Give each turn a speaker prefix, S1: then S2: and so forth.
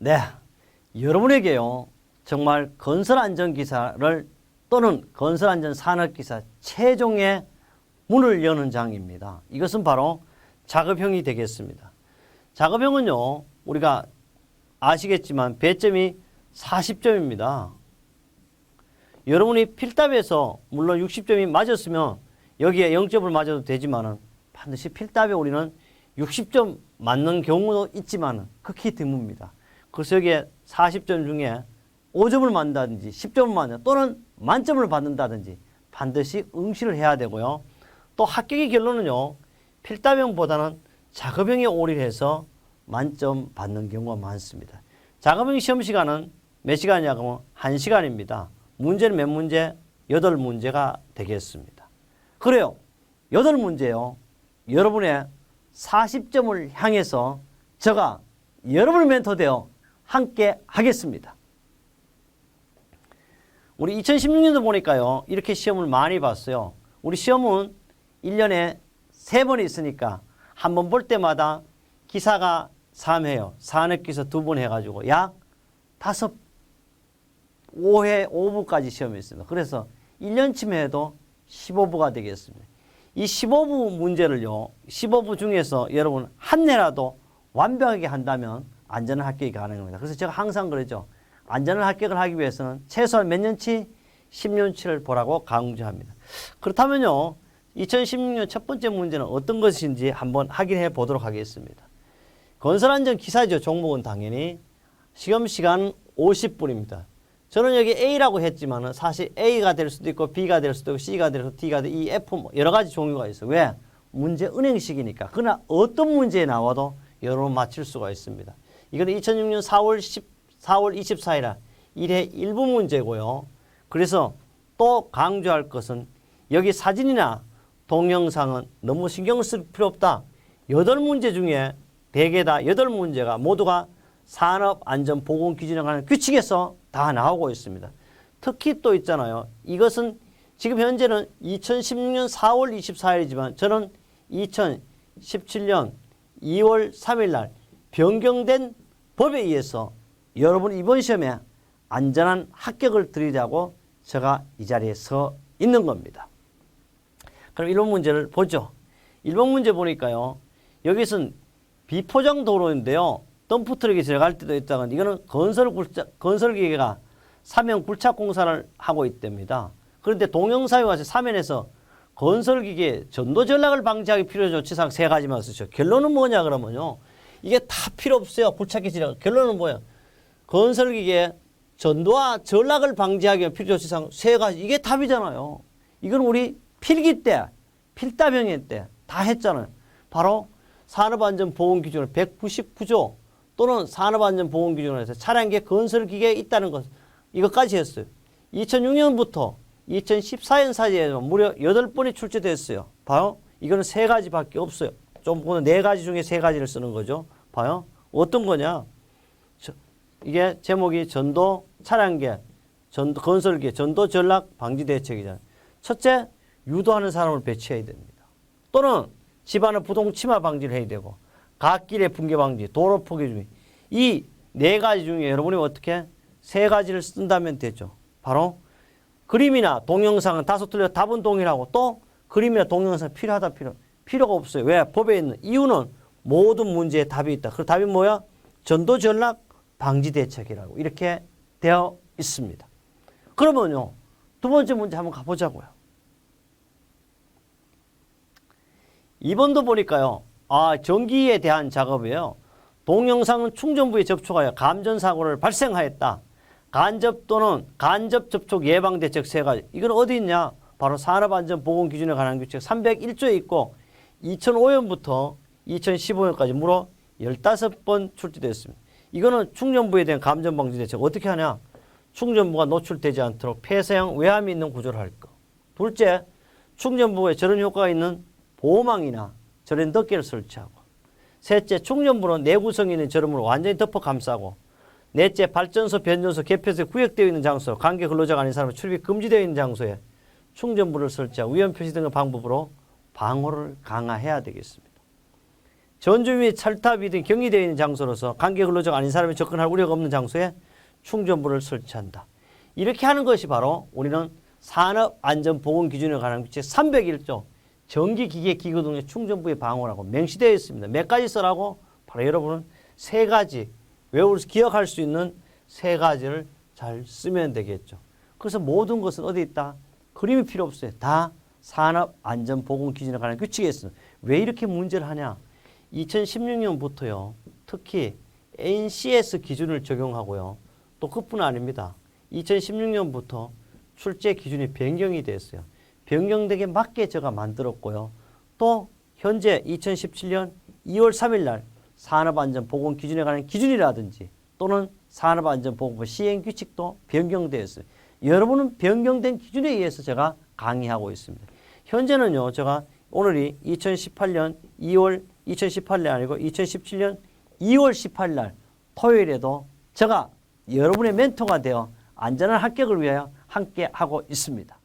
S1: 네, 여러분에게요 정말 건설안전기사를 또는 건설안전산업기사 최종의 문을 여는 장입니다. 이것은 바로 작업형이 되겠습니다. 작업형은요 우리가 아시겠지만 배점이 40점입니다. 여러분이 필답에서 물론 60점이 맞았으면 여기에 0점을 맞아도 되지만 반드시 필답에 우리는 60점 맞는 경우도 있지만 극히 드뭅니다. 그래서 여기에 40점 중에 5점을 맞는다든지 10점을 맞는다 또는 만점을 받는다든지 반드시 응시를 해야 되고요. 또 합격의 결론은요. 필답형보다는 작업형에 올인해서 만점 받는 경우가 많습니다. 작업형 시험 시간은 몇 시간이냐고 하면 1시간입니다. 문제는 몇 문제? 8문제가 되겠습니다. 그래요. 8문제요. 여러분의 40점을 향해서 제가 여러분의 멘토 되어 함께 하겠습니다. 우리 2016년도 보니까요. 이렇게 시험을 많이 봤어요. 우리 시험은 1년에 3번 있으니까 한 번 볼 때마다 기사가 3회요. 산업기사 2번 해가지고 약 5회 5부까지 시험이 있습니다. 그래서 1년치만 해도 15부가 되겠습니다. 이 15부 문제를요. 15부 중에서 여러분 한 해라도 완벽하게 한다면 안전한 합격이 가능합니다. 그래서 제가 항상 그러죠. 안전한 합격을 하기 위해서는 최소한 몇 년치? 10년치를 보라고 강조합니다. 그렇다면요. 2016년 첫 번째 문제는 어떤 것인지 한번 확인해 보도록 하겠습니다. 건설안전 기사죠. 종목은 당연히. 시험 시간은 50분입니다. 저는 여기 A라고 했지만 사실 A가 될 수도 있고 B가 될 수도 있고 C가 될 수도 있고 D가 될 수도 있고 E, F 여러 가지 종류가 있어요. 왜? 문제 은행식이니까. 그러나 어떤 문제에 나와도 여러분 맞출 수가 있습니다. 이거는 2006년 4월 24일 1회 일부 문제고요. 그래서 또 강조할 것은 여기 사진이나 동영상은 너무 신경 쓸 필요 없다. 8문제 중에 대개 다 8문제가 모두가 산업안전보건기준에 관한 규칙에서 다 나오고 있습니다. 특히 또 있잖아요. 이것은 지금 현재는 2016년 4월 24일이지만 저는 2017년 2월 3일 날 변경된 법에 의해서 여러분 이번 시험에 안전한 합격을 드리자고 제가 이 자리에 서 있는 겁니다. 그럼 1번 문제를 보죠. 1번 문제 보니까요. 여기서는 비포장 도로인데요. 덤프트럭이 들어갈 때도 있다가 이거는 건설기계가 사면 굴착 공사를 하고 있답니다. 그런데 동영상에 와서 사면에서 건설기계 전도 전락을 방지하기 필요 조치사항 3가지만 쓰죠. 결론은 뭐냐 그러면요. 이게 다 필요 없어요. 굴착기 지나가. 결론은 뭐예요? 건설기계 전도와 전락을 방지하기 위한 필요 조치사항 3가지. 이게 답이잖아요. 이건 우리 필기 때, 필답형일 때 다 했잖아요. 바로 산업안전보건기준을 199조 또는 산업안전보건기준에서 차량계 건설기계에 있다는 것 이것까지 했어요. 2006년부터 2014년 사이에 무려 8번이 출제됐어요. 봐요. 이거는 3가지밖에 없어요. 좀 보면 4가지 중에 3가지를 쓰는 거죠. 봐요. 어떤 거냐. 이게 제목이 전도 차량계, 건설계, 전도 전락 방지 대책이잖아요. 첫째, 유도하는 사람을 배치해야 됩니다. 또는 집안의 부동 침하 방지를 해야 되고 갓길의 붕괴 방지, 도로 포기 주의. 이 4가지 중에 여러분이 어떻게 3가지를 쓴다면 되죠. 바로 그림이나 동영상은 다소 틀려 답은 동일하고 또 그림이나 동영상 필요하다 필요가 없어요. 왜? 법에 있는 이유는 모든 문제에 답이 있다. 그 답이 뭐야? 전도 전락 방지 대책이라고 이렇게 되어 있습니다. 그러면요. 두 번째 문제 한번 가보자고요. 2번도 보니까요. 전기에 대한 작업이에요. 동영상은 충전부에 접촉하여 감전사고를 발생하였다. 간접 또는 간접 접촉 예방대책 3가지. 이건 어디 있냐? 바로 산업안전보건기준에 관한 규칙 301조에 있고 2005년부터 2015년까지 무려 15번 출제됐습니다. 이거는 충전부에 대한 감전방지대책 어떻게 하냐? 충전부가 노출되지 않도록 폐쇄형 외함이 있는 구조를 할 것. 둘째, 충전부에 저런 효과가 있는 보호망이나 저런 덮개를 설치하고. 셋째, 충전부는 내구성이 있는 저름으로 완전히 덮어 감싸고. 넷째, 발전소, 변전소, 개폐소에 구역되어 있는 장소, 관계 근로자가 아닌 사람은 출입이 금지되어 있는 장소에 충전부를 설치하고 위험 표시 등의 방법으로 방호를 강화해야 되겠습니다. 전주 및 철탑이 등 격리되어 있는 장소로서 관계 근로자가 아닌 사람이 접근할 우려가 없는 장소에 충전부를 설치한다. 이렇게 하는 것이 바로 우리는 산업안전보건기준에 관한 규칙 301조 전기기계 기구 등의 충전부의 방어라고 명시되어 있습니다. 몇 가지 써라고? 바로 여러분은 세 가지 기억할 수 있는 세 가지를 잘 쓰면 되겠죠. 그래서 모든 것은 어디 있다? 그림이 필요 없어요. 다 산업안전보건기준에 관한 규칙에 있습니다. 왜 이렇게 문제를 하냐? 2016년부터요. 특히 NCS 기준을 적용하고요. 또 그뿐 아닙니다. 2016년부터 출제 기준이 변경이 됐어요. 변경되게 맞게 제가 만들었고요. 또 현재 2017년 2월 3일 날 산업안전보건기준에 관한 기준이라든지 또는 산업안전보건법 시행규칙도 변경되었어요. 여러분은 변경된 기준에 의해서 제가 강의하고 있습니다. 현재는요. 제가 오늘이 2018년 2018년 아니고 2017년 2월 18일 날 토요일에도 제가 여러분의 멘토가 되어 안전한 합격을 위하여 함께 하고 있습니다.